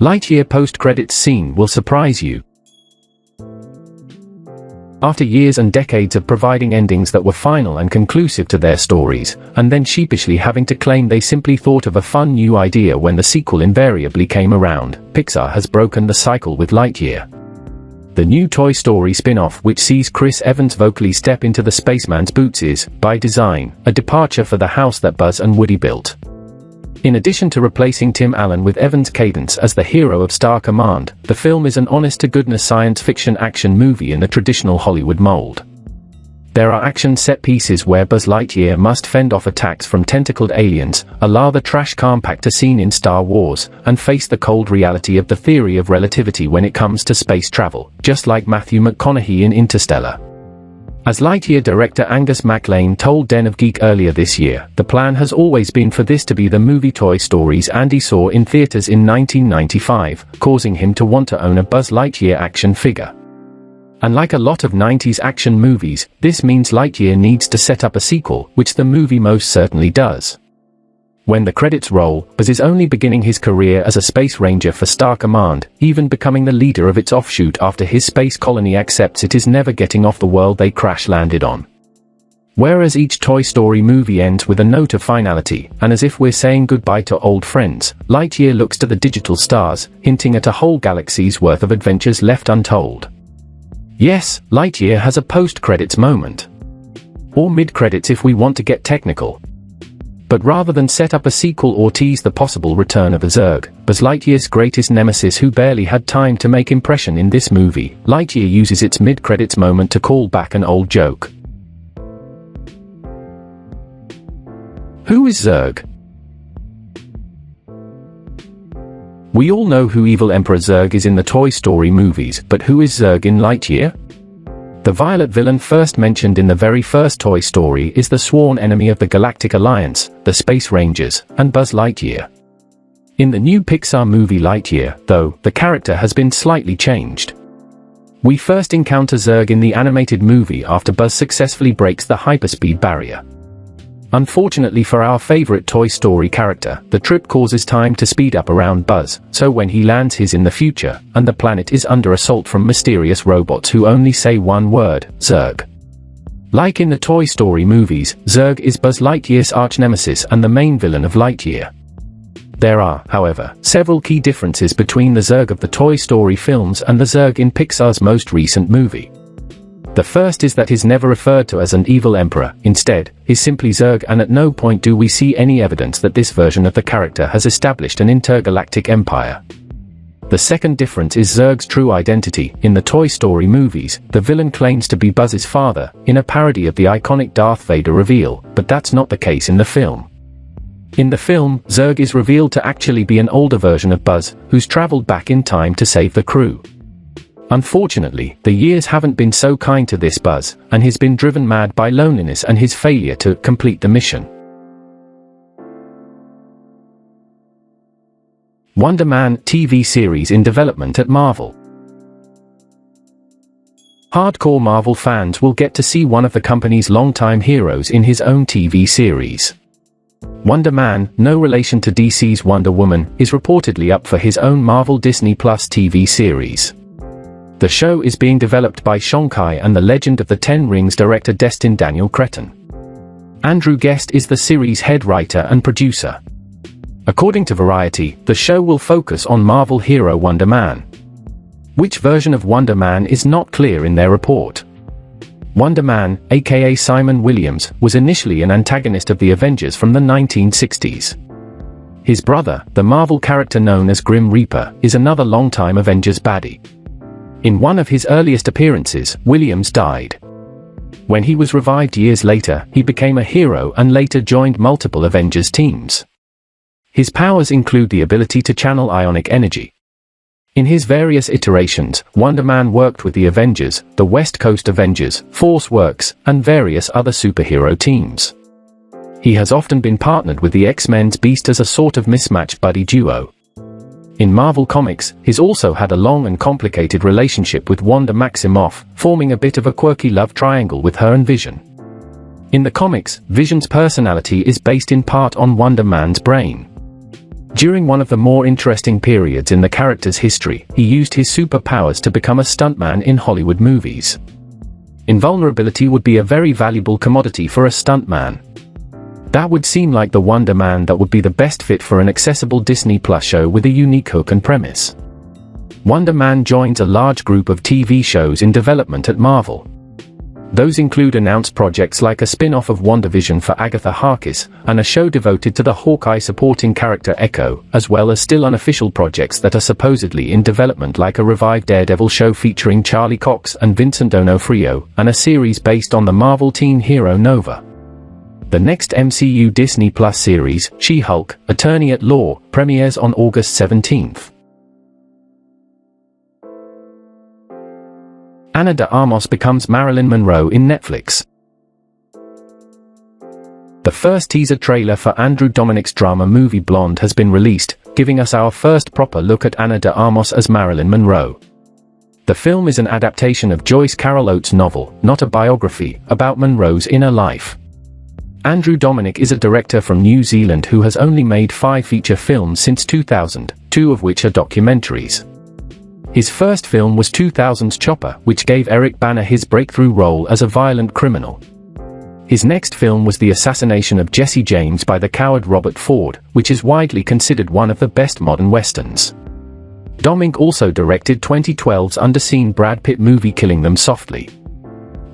Lightyear post-credits scene will surprise you. After years and decades of providing endings that were final and conclusive to their stories, and then sheepishly having to claim they simply thought of a fun new idea when the sequel invariably came around, Pixar has broken the cycle with Lightyear. The new Toy Story spin-off, which sees Chris Evans vocally step into the spaceman's boots, is, by design, a departure for the house that Buzz and Woody built. In addition to replacing Tim Allen with Evans' cadence as the hero of Star Command, the film is an honest-to-goodness science fiction action movie in the traditional Hollywood mold. There are action set pieces where Buzz Lightyear must fend off attacks from tentacled aliens, a la the trash compactor scene in Star Wars, and face the cold reality of the theory of relativity when it comes to space travel, just like Matthew McConaughey in Interstellar. As Lightyear director Angus MacLane told Den of Geek earlier this year, the plan has always been for this to be the movie Toy Stories Andy saw in theaters in 1995, causing him to want to own a Buzz Lightyear action figure. And like a lot of 90s action movies, this means Lightyear needs to set up a sequel, which the movie most certainly does. When the credits roll, Buzz is only beginning his career as a space ranger for Star Command, even becoming the leader of its offshoot after his space colony accepts it is never getting off the world they crash-landed on. Whereas each Toy Story movie ends with a note of finality, and as if we're saying goodbye to old friends, Lightyear looks to the digital stars, hinting at a whole galaxy's worth of adventures left untold. Yes, Lightyear has a post-credits moment. Or mid-credits if we want to get technical. But rather than set up a sequel or tease the possible return of a Zurg, Buzz Lightyear's greatest nemesis who barely had time to make impression in this movie, Lightyear uses its mid-credits moment to call back an old joke. Who is Zurg? We all know who evil Emperor Zurg is in the Toy Story movies, but who is Zurg in Lightyear? The violet villain first mentioned in the very first Toy Story is the sworn enemy of the Galactic Alliance, the Space Rangers, and Buzz Lightyear. In the new Pixar movie Lightyear, though, the character has been slightly changed. We first encounter Zurg in the animated movie after Buzz successfully breaks the hyperspeed barrier. Unfortunately for our favorite Toy Story character, the trip causes time to speed up around Buzz, so when he lands he's in the future, and the planet is under assault from mysterious robots who only say one word, Zurg. Like in the Toy Story movies, Zurg is Buzz Lightyear's arch-nemesis and the main villain of Lightyear. There are, however, several key differences between the Zurg of the Toy Story films and the Zurg in Pixar's most recent movie. The first is that he's never referred to as an evil emperor, instead, he's simply Zurg, and at no point do we see any evidence that this version of the character has established an intergalactic empire. The second difference is Zurg's true identity. In the Toy Story movies, the villain claims to be Buzz's father, in a parody of the iconic Darth Vader reveal, but that's not the case in the film. In the film, Zurg is revealed to actually be an older version of Buzz, who's traveled back in time to save the crew. Unfortunately, the years haven't been so kind to this Buzz, and he's been driven mad by loneliness and his failure to complete the mission. Wonder Man TV series in development at Marvel. Hardcore Marvel fans will get to see one of the company's longtime heroes in his own TV series. Wonder Man, no relation to DC's Wonder Woman, is reportedly up for his own Marvel Disney Plus TV series. The show is being developed by Shonkai and the Legend of the Ten Rings director Destin Daniel Cretton. Andrew Guest is the series' head writer and producer. According to Variety, the show will focus on Marvel hero Wonder Man. Which version of Wonder Man is not clear in their report. Wonder Man, aka Simon Williams, was initially an antagonist of the Avengers from the 1960s. His brother, the Marvel character known as Grim Reaper, is another longtime Avengers baddie. In one of his earliest appearances, Williams died. When he was revived years later, he became a hero and later joined multiple Avengers teams. His powers include the ability to channel ionic energy. In his various iterations, Wonder Man worked with the Avengers, the West Coast Avengers, Force Works, and various other superhero teams. He has often been partnered with the X-Men's Beast as a sort of mismatched buddy duo. In Marvel Comics, he's also had a long and complicated relationship with Wanda Maximoff, forming a bit of a quirky love triangle with her and Vision. In the comics, Vision's personality is based in part on Wonder Man's brain. During one of the more interesting periods in the character's history, he used his superpowers to become a stuntman in Hollywood movies. Invulnerability would be a very valuable commodity for a stuntman. That would seem like the Wonder Man that would be the best fit for an accessible Disney Plus show with a unique hook and premise. Wonder Man joins a large group of TV shows in development at Marvel. Those include announced projects like a spin-off of WandaVision for Agatha Harkness, and a show devoted to the Hawkeye supporting character Echo, as well as still unofficial projects that are supposedly in development like a revived Daredevil show featuring Charlie Cox and Vincent D'Onofrio, and a series based on the Marvel teen hero Nova. The next MCU Disney Plus series, She-Hulk, Attorney at Law, premieres on August 17th. Ana de Armas becomes Marilyn Monroe in Netflix. The first teaser trailer for Andrew Dominik's drama movie Blonde has been released, giving us our first proper look at Ana de Armas as Marilyn Monroe. The film is an adaptation of Joyce Carol Oates' novel, not a biography, about Monroe's inner life. Andrew Dominik is a director from New Zealand who has only made 5 feature films since 2000, 2 of which are documentaries. His first film was 2000's Chopper, which gave Eric Bana his breakthrough role as a violent criminal. His next film was the assassination of Jesse James by the coward Robert Ford, which is widely considered one of the best modern westerns. Dominik also directed 2012's underseen Brad Pitt movie Killing Them Softly.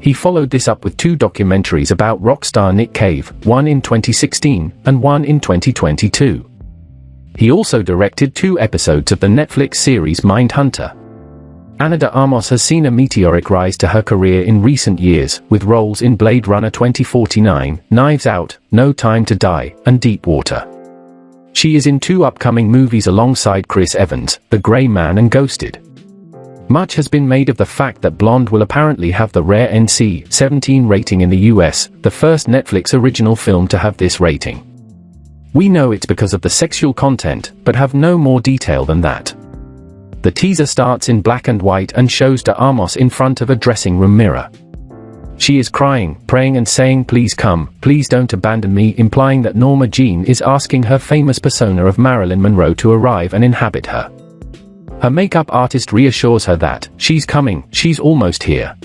He followed this up with 2 documentaries about rock star Nick Cave, one in 2016, and one in 2022. He also directed 2 episodes of the Netflix series Mindhunter. Ana de Armas has seen a meteoric rise to her career in recent years, with roles in Blade Runner 2049, Knives Out, No Time to Die, and Deep Water. She is in 2 upcoming movies alongside Chris Evans, The Gray Man and Ghosted. Much has been made of the fact that Blonde will apparently have the rare NC-17 rating in the US, the first Netflix original film to have this rating. We know it's because of the sexual content, but have no more detail than that. The teaser starts in black and white and shows de Armas in front of a dressing room mirror. She is crying, praying and saying please come, please don't abandon me, implying that Norma Jean is asking her famous persona of Marilyn Monroe to arrive and inhabit her. Her makeup artist reassures her that she's coming, she's almost here.